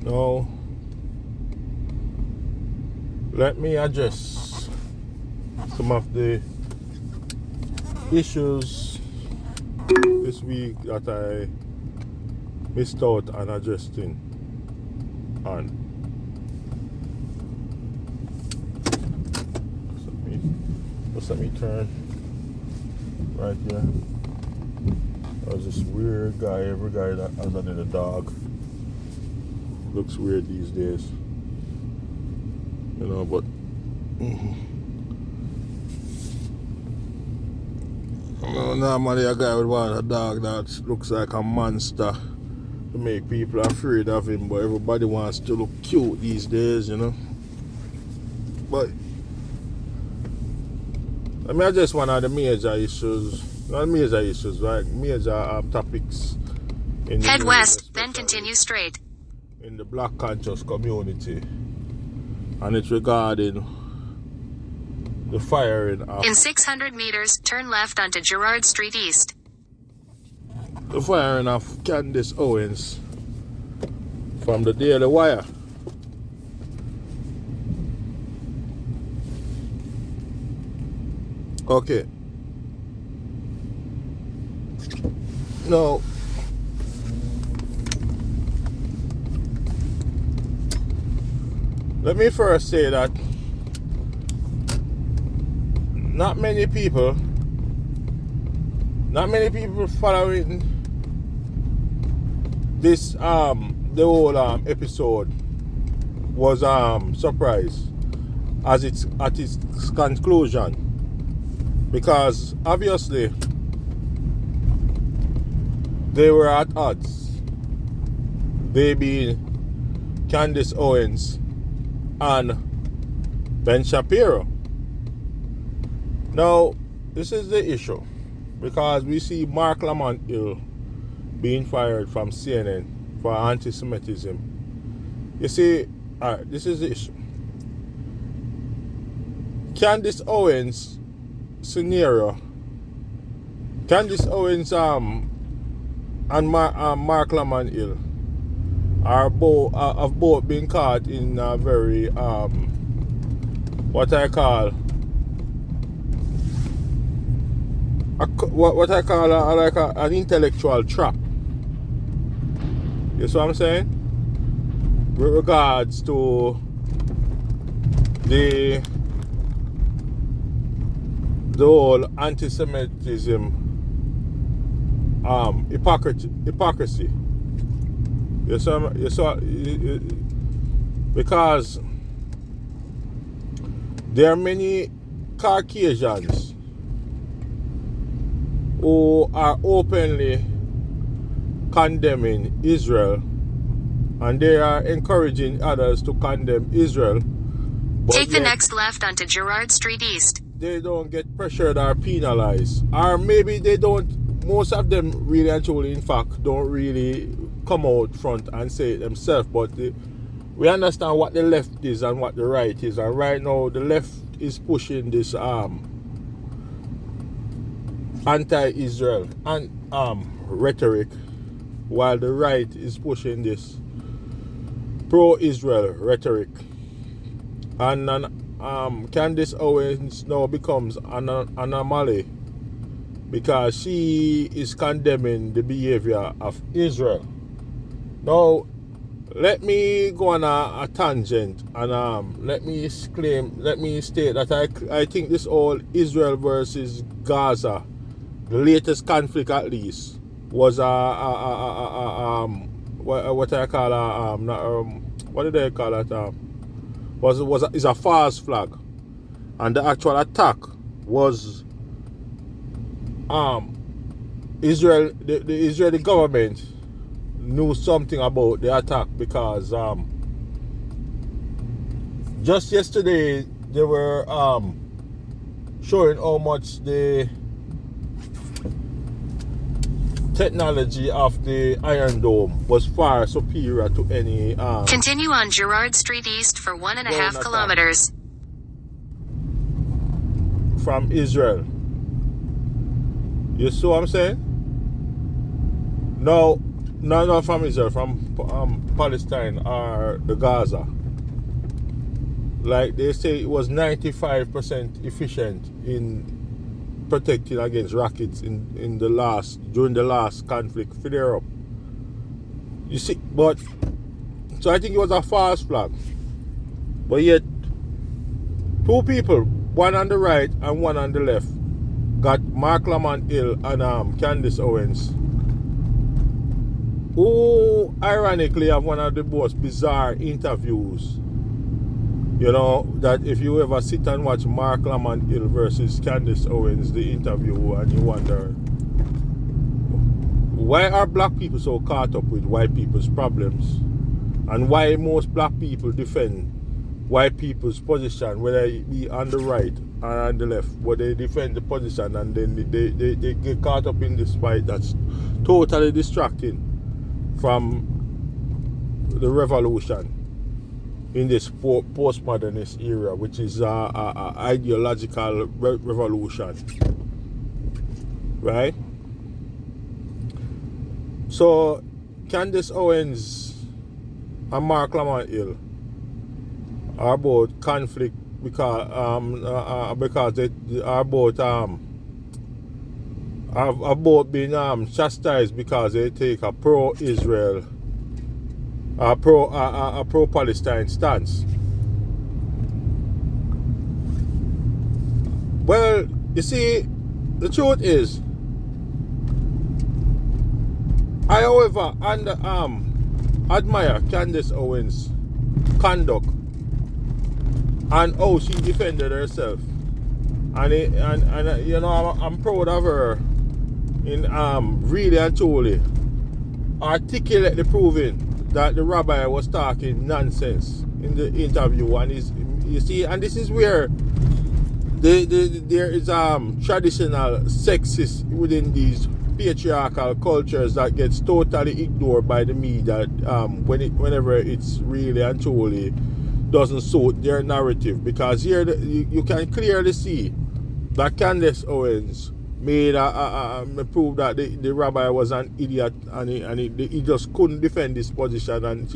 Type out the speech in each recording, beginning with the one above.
Now, let me address some of the issues this week that I missed out on addressing on. Let me turn right here. There's this weird guy. Every guy that has a little dog looks weird these days, you know. But normally a guy would want a dog that looks like a monster to make people afraid of him. But everybody wants to look cute these days, you know. But I mean, I just one of the major issues, not major issues, right? Major topics in the head west, then continue straight in the black conscious community, and it's regarding the firing of. In 600 meters, turn left onto Girard Street East. The firing of Candace Owens from the Daily Wire. Okay. Now, let me first say that not many people following this the whole episode was surprised at its conclusion. Because obviously they were at odds. They being Candace Owens and Ben Shapiro. Now, this is the issue. Because we see Mark Lamont Hill being fired from CNN for anti-Semitism. You see, alright, this is the issue. Candace Owens scenario. Candace Owens and Mark Lamont Hill have both been caught in a very what I call an intellectual trap. You see what I'm saying? With regards to the whole anti-Semitism hypocrisy. You saw because there are many Caucasians who are openly condemning Israel, and they are encouraging others to condemn Israel. Take the next left onto Girard Street East. They don't get pressured or penalized, or maybe they don't. Most of them really and truly, in fact, don't really come out front and say it themselves. But we understand what the left is and what the right is, and right now the left is pushing this anti-Israel and rhetoric, while the right is pushing this pro-Israel rhetoric. And Candace Owens now becomes an anomaly because she is condemning the behavior of Israel. Now, let me go on a tangent and let me state that I think this whole Israel versus Gaza, the latest conflict at least, was what I call what did they call it? Is a false flag, and the actual attack was Israel. The Israeli government knew something about the attack because just yesterday they were showing how much the technology of the Iron Dome was far superior to any Continue on Girard Street East for 1.5 kilometers from Israel. You see what I'm saying? Now, not from Israel, from Palestine or the Gaza. Like they say, it was 95% efficient in protecting against rockets during the last conflict for Europe. You see, but so I think it was a false flag. But yet, two people, one on the right and one on the left, got Mark Lamont Hill and Candace Owens, who ironically have one of the most bizarre interviews. You know, that if you ever sit and watch Mark Lamont Hill versus Candace Owens, the interview, and you wonder, why are black people so caught up with white people's problems? And why most black people defend white people's position, whether it be on the right or on the left, but they defend the position and then they get caught up in this fight that's totally distracting from the revolution in this postmodernist era, which is a ideological revolution, right? So Candace Owens and Mark Lamont Hill are both conflict because they are both have both been chastised because they take a pro-Israel, a pro-Palestine stance. Well, you see, the truth is, I, however, admire Candace Owens' conduct and how she defended herself, and you know, I'm proud of her in really and truly articulately proving that the rabbi was talking nonsense in the interview. And you see, and this is where there is traditional sexist within these patriarchal cultures that gets totally ignored by the media whenever it's really and truly doesn't suit their narrative. Because here you can clearly see that Candace Owens made prove that the rabbi was an idiot, and he just couldn't defend his position. And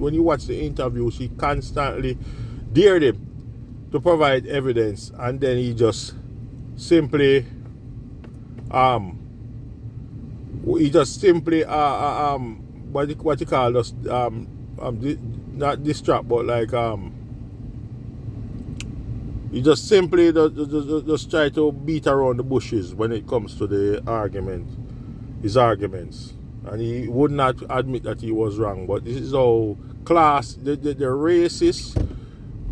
when you watch the interview, she constantly dared him to provide evidence, and then he just simply what you call just not distract, but like he just simply just try to beat around the bushes when it comes to his arguments, and he would not admit that he was wrong. But this is how class they're racist,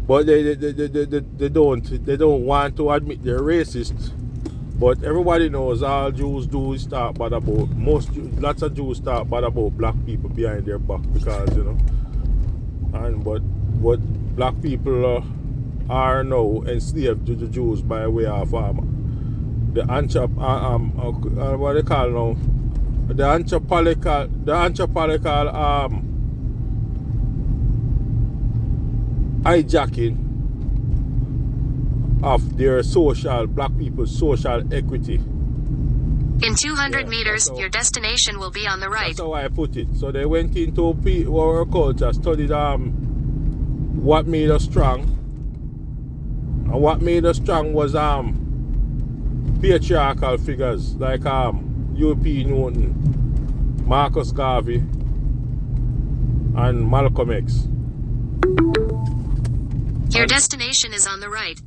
but they don't want to admit they're racist. But everybody knows all Jews do is talk bad about lots of Jews talk bad about black people behind their back, because but black people are now enslaved to the Jews by way of what they call now the anthropological hijacking of their black people's social equity. In 200 meters, your destination will be on the right. That's how I put it. So they went into our culture, studied what made us strong. And what made us strong was patriarchal figures like U.P. Newton, Marcus Garvey, and Malcolm X. Your destination is on the right.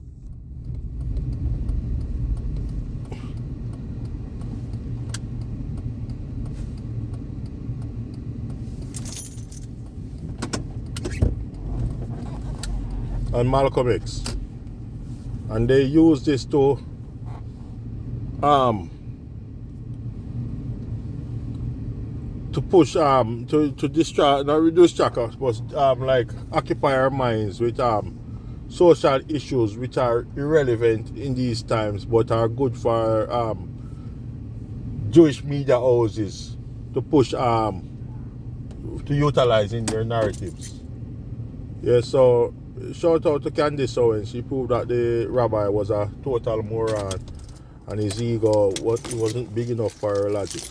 And Malcolm X, and they use this to push to distract, not reduce track us, but like occupy our minds with social issues which are irrelevant in these times but are good for Jewish media houses to push to utilize in their narratives. Yeah, so shout out to Candace Owens. She proved that the rabbi was a total moron and his ego wasn't big enough for her logic.